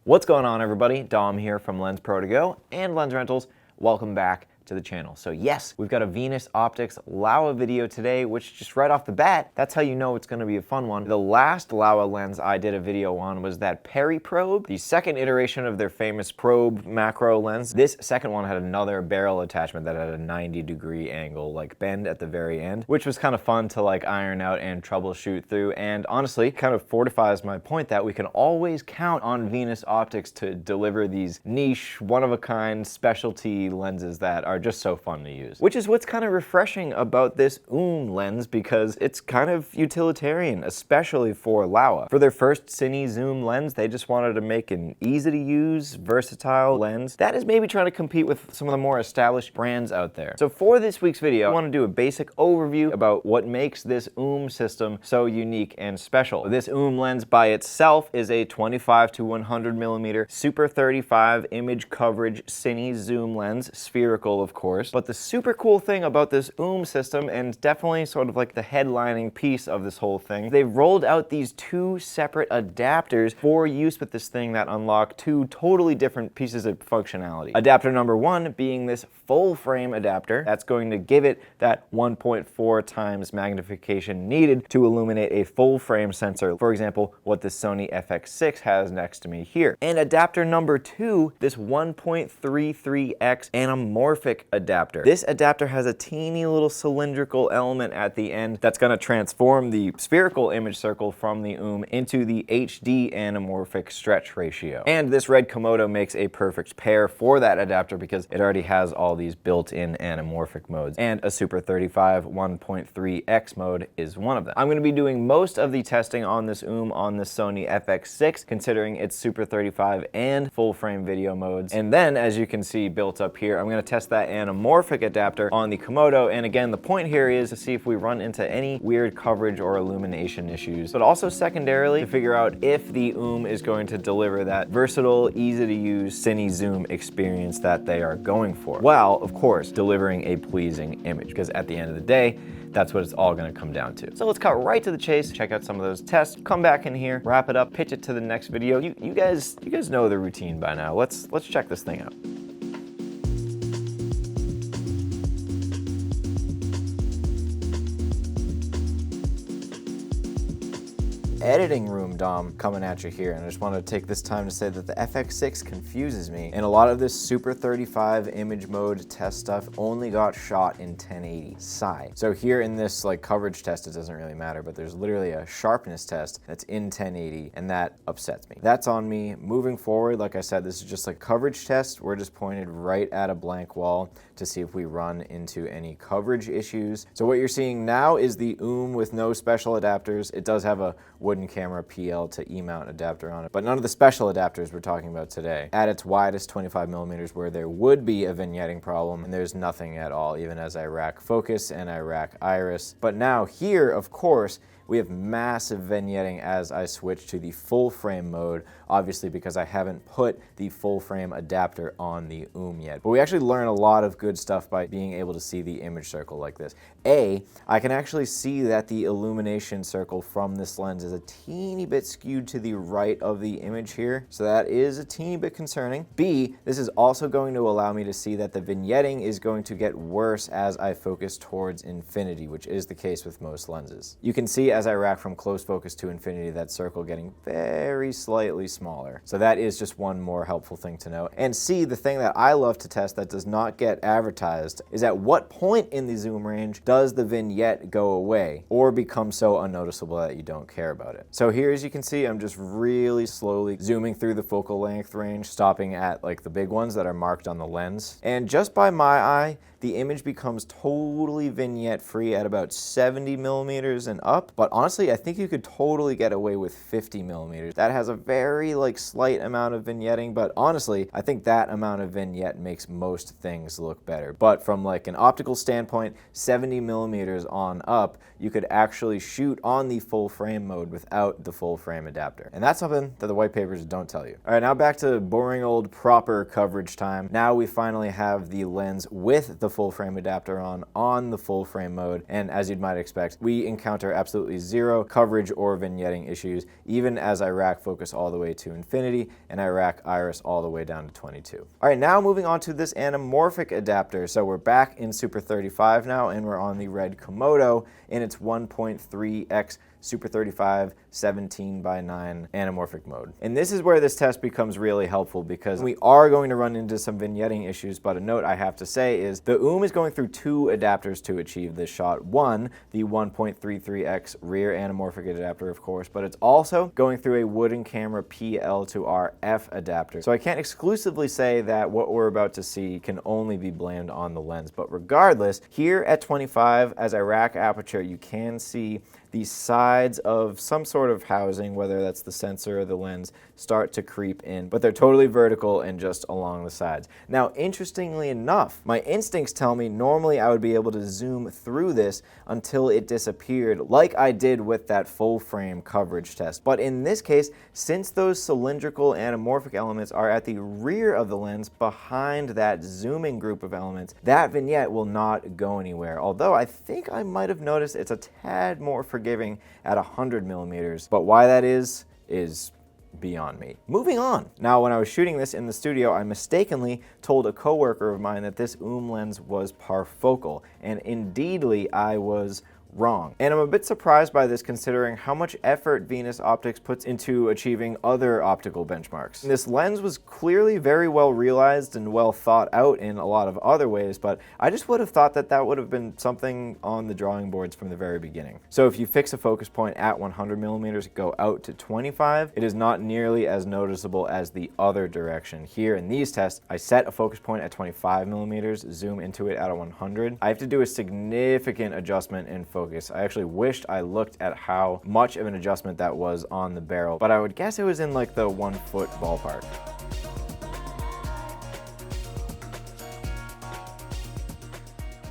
What's going on, everybody? Dom here from Lensprotogo and Lensrentals. Welcome back to the channel. So yes, we've got a Venus Optics Laowa video today, which just right off the bat, that's how you know it's going to be a fun one. The last Laowa lens I did a video on was that Peri probe, the second iteration of their famous probe macro lens. This second one had another barrel attachment that had a 90-degree angle, like bend at the very end, which was kind of fun to like iron out and troubleshoot through. And honestly, kind of fortifies my point that we can always count on Venus Optics to deliver these niche, one-of-a-kind specialty lenses that are just so fun to use. Which is what's kind of refreshing about this OOOM lens, because it's kind of utilitarian, especially for Laowa. For their first cine zoom lens, they just wanted to make an easy-to-use, versatile lens that is maybe trying to compete with some of the more established brands out there. So for this week's video, I want to do a basic overview about what makes this OOOM system so unique and special. This OOOM lens by itself is a 25-100mm Super 35 image coverage cine zoom lens, spherical of course. But the super cool thing about this OOOM system, and definitely sort of like the headlining piece of this whole thing, they've rolled out these two separate adapters for use with this thing that unlock two totally different pieces of functionality. Adapter number one being this full frame adapter that's going to give it that 1.4 times magnification needed to illuminate a full frame sensor. For example, what the Sony FX6 has next to me here. And adapter number two, this 1.33x Anamorphic adapter. This adapter has a teeny little cylindrical element at the end that's going to transform the spherical image circle from the OOOM into the HD anamorphic stretch ratio. And this red Komodo makes a perfect pair for that adapter because it already has all these built-in anamorphic modes, and a Super 35 1.3x mode is one of them. I'm going to be doing most of the testing on this OOOM on the Sony FX6, considering its Super 35 and full frame video modes. And then, as you can see built up here, I'm going to test that anamorphic adapter on the Komodo. And again, the point here is to see if we run into any weird coverage or illumination issues, but also secondarily to figure out if the OOOM is going to deliver that versatile, easy to use cine zoom experience that they are going for, while of course delivering a pleasing image, because at the end of the day, that's what it's all going to come down to. So let's cut right to the chase, check out some of those tests, come back in here, wrap it up, pitch it to the next video. You guys know the routine by now. Let's check this thing out. Editing room Dom coming at you here, and I just wanted to take this time to say that the FX6 confuses me, and a lot of this Super 35 image mode test stuff only got shot in 1080 Psi. So here in this like coverage test, it doesn't really matter, but there's literally a sharpness test that's in 1080, and that upsets me. That's on me. Moving forward, like I said, this is just a coverage test. We're just pointed right at a blank wall to see if we run into any coverage issues. So what you're seeing now is the OOOM with no special adapters. It does have a wooden camera PL to E-mount adapter on it, but none of the special adapters we're talking about today. At its widest 25mm, where there would be a vignetting problem, and there's nothing at all, even as I rack focus and I rack iris. But now here, of course, we have massive vignetting as I switch to the full frame mode, obviously because I haven't put the full frame adapter on the OOOM yet. But we actually learn a lot of good stuff by being able to see the image circle like this. A, I can actually see that the illumination circle from this lens is a teeny bit skewed to the right of the image here, so that is a teeny bit concerning. B, this is also going to allow me to see that the vignetting is going to get worse as I focus towards infinity, which is the case with most lenses. You can see as I rack from close focus to infinity, that circle getting very slightly smaller. So that is just one more helpful thing to know. And C, the thing that I love to test that does not get advertised is at what point in the zoom range does the vignette go away or become so unnoticeable that you don't care about it. So here, as you can see, I'm just really slowly zooming through the focal length range, stopping at like the big ones that are marked on the lens. And just by my eye, the image becomes totally vignette free at about 70mm and up. But honestly, I think you could totally get away with 50mm. That has a very like slight amount of vignetting, but honestly, I think that amount of vignette makes most things look better. But from like an optical standpoint, 70mm on up, you could actually shoot on the full frame mode without the full frame adapter. And that's something that the white papers don't tell you. All right, now back to boring old proper coverage time. Now we finally have the lens with the full frame adapter on the full frame mode, and as you might expect, we encounter absolutely absolutely zero coverage or vignetting issues, even as I rack focus all the way to infinity and I rack iris all the way down to 22. All right, now moving on to this anamorphic adapter. So we're back in Super 35 now, and we're on the red Komodo in its 1.3x Super 35 17:9 anamorphic mode. And this is where this test becomes really helpful, because we are going to run into some vignetting issues, but a note I have to say is the OOOM is going through two adapters to achieve this shot. One, the 1.33x rear anamorphic adapter, of course, but it's also going through a wooden camera PL to RF adapter. So I can't exclusively say that what we're about to see can only be blamed on the lens, but regardless, here at 25, as I rack aperture, you can see the sides of some sort of housing, whether that's the sensor or the lens, start to creep in, but they're totally vertical and just along the sides. Now, interestingly enough, my instincts tell me normally I would be able to zoom through this until it disappeared, like I did with that full frame coverage test. But in this case, since those cylindrical anamorphic elements are at the rear of the lens behind that zooming group of elements, that vignette will not go anywhere. Although I think I might have noticed it's a tad more forgiving at 100mm, but why that is beyond me. Moving on. Now, when I was shooting this in the studio, I mistakenly told a coworker of mine that this OOOM lens was parfocal, and indeedly I was wrong. And I'm a bit surprised by this, considering how much effort Venus Optics puts into achieving other optical benchmarks. This lens was clearly very well realized and well thought out in a lot of other ways, but I just would have thought that that would have been something on the drawing boards from the very beginning. So if you fix a focus point at 100mm, go out to 25, it is not nearly as noticeable as the other direction. Here in these tests, I set a focus point at 25mm, zoom into it at a 100. I have to do a significant adjustment in focus. I actually wished I looked at how much of an adjustment that was on the barrel, but I would guess it was in like the 1 foot ballpark.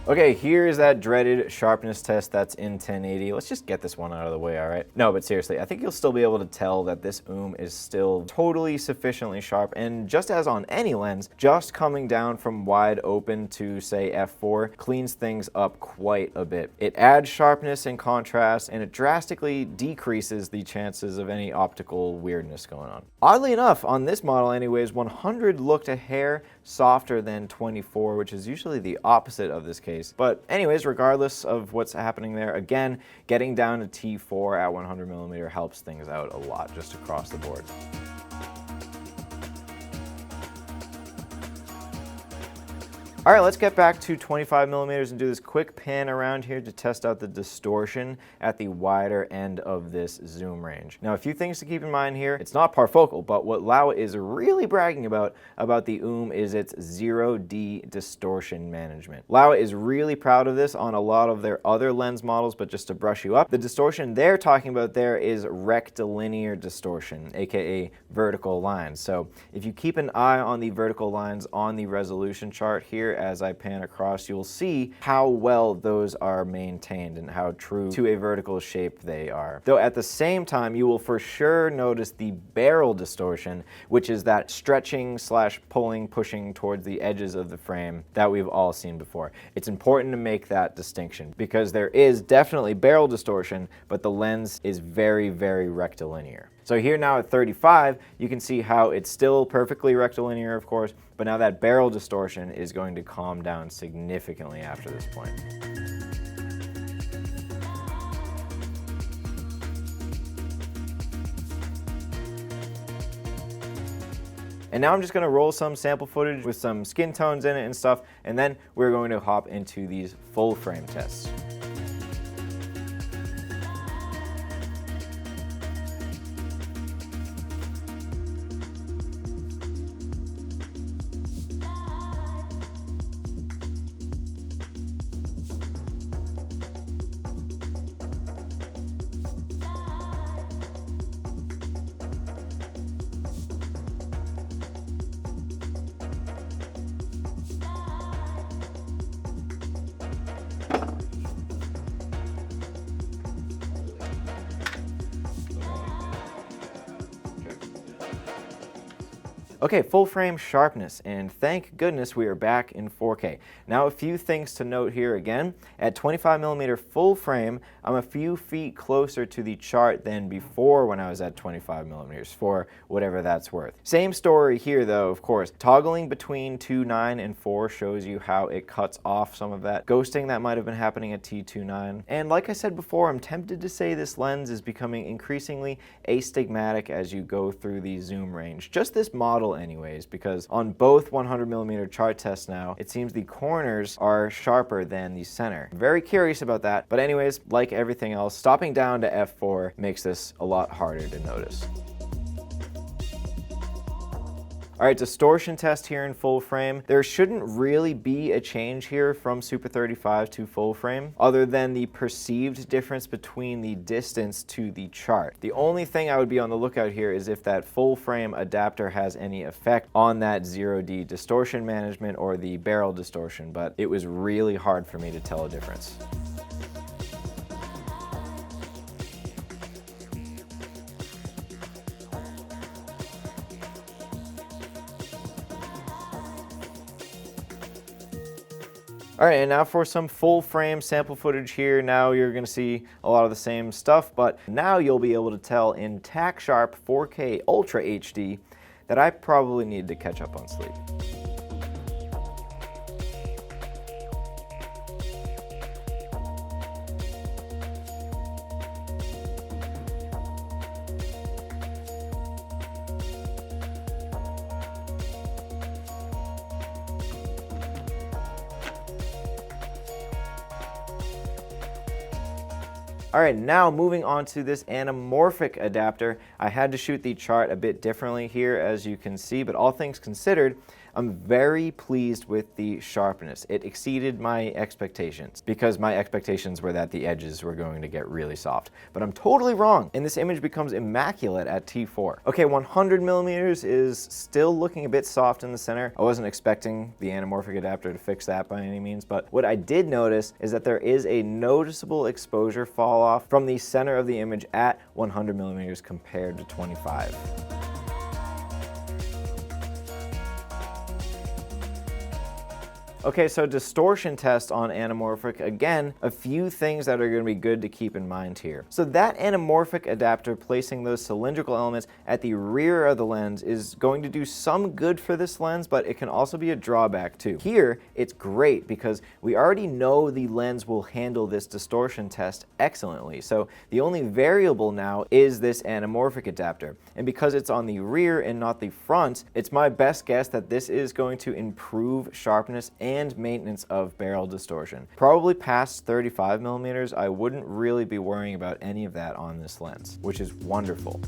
Okay, here's that dreaded sharpness test that's in 1080. Let's just get this one out of the way, all right? No, but seriously, I think you'll still be able to tell that this OOOM is still totally sufficiently sharp, and just as on any lens, just coming down from wide open to, say, f4 cleans things up quite a bit. It adds sharpness and contrast, and it drastically decreases the chances of any optical weirdness going on. Oddly enough, on this model anyways, 100 looked a hair softer than 24, which is usually the opposite of this case. But anyways, regardless of what's happening there, again, getting down to T4 at 100mm helps things out a lot just across the board. All right, let's get back to 25mm and do this quick pan around here to test out the distortion at the wider end of this zoom range. Now, a few things to keep in mind here. It's not parfocal, but what Laowa is really bragging about the OOOM is its 0D distortion management. Laowa is really proud of this on a lot of their other lens models, but just to brush you up, the distortion they're talking about there is rectilinear distortion, aka vertical lines. So if you keep an eye on the vertical lines on the resolution chart here, as I pan across, you'll see how well those are maintained and how true to a vertical shape they are. Though at the same time, you will for sure notice the barrel distortion, which is that stretching slash pulling, pushing towards the edges of the frame that we've all seen before. It's important to make that distinction because there is definitely barrel distortion, but the lens is very, very rectilinear. So here now at 35, you can see how it's still perfectly rectilinear, of course, but now that barrel distortion is going to calm down significantly after this point. And now I'm just going to roll some sample footage with some skin tones in it and stuff, and then we're going to hop into these full frame tests. Okay, full frame sharpness, and thank goodness we are back in 4K. Now a few things to note here again. At 25mm full frame, I'm a few feet closer to the chart than before when I was at 25mm, for whatever that's worth. Same story here though, of course. Toggling between 2.9 and 4 shows you how it cuts off some of that ghosting that might have been happening at T2.9. And like I said before, I'm tempted to say this lens is becoming increasingly astigmatic as you go through the zoom range. Just this model anyways, because on both 100mm chart tests now, it seems the corners are sharper than the center. Very curious about that, but anyways, like everything else, stopping down to f4 makes this a lot harder to notice. All right, distortion test here in full frame. There shouldn't really be a change here from Super 35 to full frame, other than the perceived difference between the distance to the chart. The only thing I would be on the lookout here is if that full frame adapter has any effect on that 0D distortion management or the barrel distortion, but it was really hard for me to tell a difference. All right, and now for some full frame sample footage here. Now you're gonna see a lot of the same stuff, but now you'll be able to tell in tack sharp 4K Ultra HD that I probably need to catch up on sleep. All right, now moving on to this anamorphic adapter. I had to shoot the chart a bit differently here, as you can see, but all things considered, I'm very pleased with the sharpness. It exceeded my expectations because my expectations were that the edges were going to get really soft. But I'm totally wrong, and this image becomes immaculate at T4. Okay, 100mm is still looking a bit soft in the center. I wasn't expecting the anamorphic adapter to fix that by any means, but what I did notice is that there is a noticeable exposure fall off from the center of the image at 100mm compared to 25. Okay, so distortion test on anamorphic. Again, a few things that are going to be good to keep in mind here. So that anamorphic adapter, placing those cylindrical elements at the rear of the lens, is going to do some good for this lens, but it can also be a drawback too. Here, it's great because we already know the lens will handle this distortion test excellently. So the only variable now is this anamorphic adapter. And because it's on the rear and not the front, it's my best guess that this is going to improve sharpness and maintenance of barrel distortion. Probably past 35mm, I wouldn't really be worrying about any of that on this lens, which is wonderful.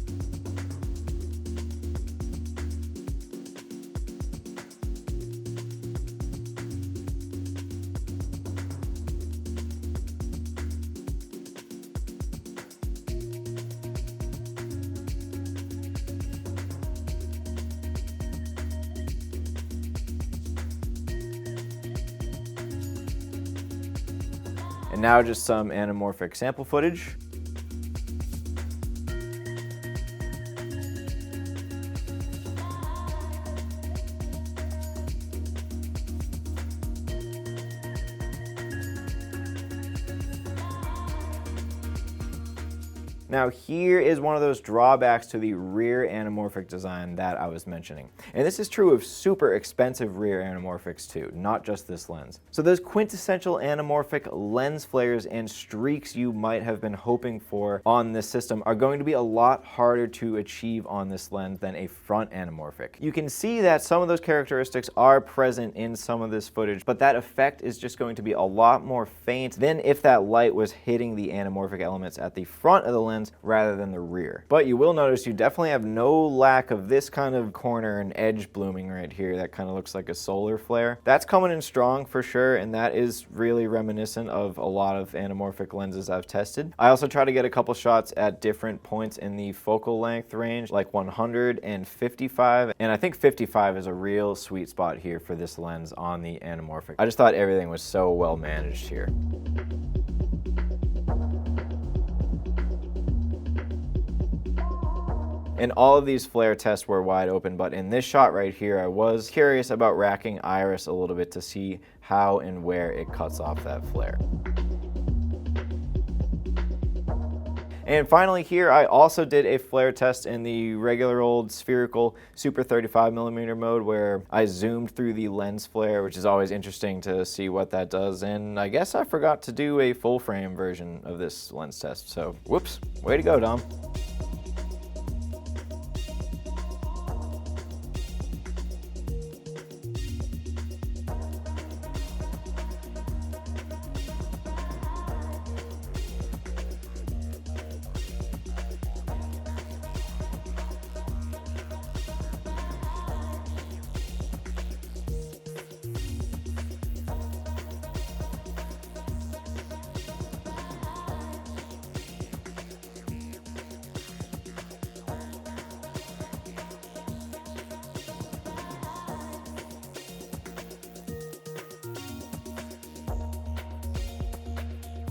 And now just some anamorphic sample footage. Now here is one of those drawbacks to the rear anamorphic design that I was mentioning. And this is true of super expensive rear anamorphics too, not just this lens. So those quintessential anamorphic lens flares and streaks you might have been hoping for on this system are going to be a lot harder to achieve on this lens than a front anamorphic. You can see that some of those characteristics are present in some of this footage, but that effect is just going to be a lot more faint than if that light was hitting the anamorphic elements at the front of the lens rather than the rear. But you will notice you definitely have no lack of this kind of corner and edge blooming right here that kind of looks like a solar flare. That's coming in strong for sure, and that is really reminiscent of a lot of anamorphic lenses I've tested. I also try to get a couple shots at different points in the focal length range, like 100 and 55, and I think 55 is a real sweet spot here for this lens on the anamorphic. I just thought everything was so well managed here. And all of these flare tests were wide open, but in this shot right here, I was curious about racking iris a little bit to see how and where it cuts off that flare. And finally here, I also did a flare test in the regular old spherical super 35mm mode where I zoomed through the lens flare, which is always interesting to see what that does. And I guess I forgot to do a full frame version of this lens test. So whoops, way to go, Dom.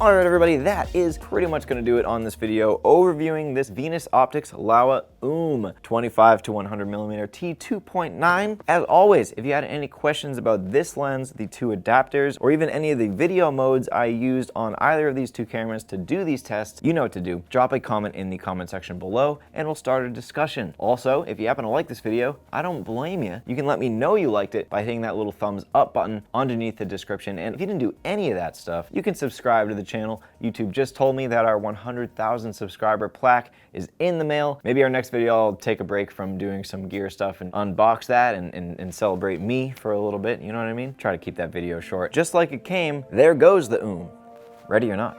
All right, everybody, that is pretty much going to do it on this video overviewing this Venus Optics Laowa OOOM 25-100mm T2.9. As always, if you had any questions about this lens, the two adapters, or even any of the video modes I used on either of these two cameras to do these tests, you know what to do. Drop a comment in the comment section below and we'll start a discussion. Also, if you happen to like this video, I don't blame you. You can let me know you liked it by hitting that little thumbs up button underneath the description. And if you didn't do any of that stuff, you can subscribe to the channel. YouTube just told me that our 100,000 subscriber plaque is in the mail. Maybe our next video I'll take a break from doing some gear stuff and unbox that and celebrate me for a little bit, you know what I mean? Try to keep that video short. Just like it came, there goes the OOOM. Ready or not.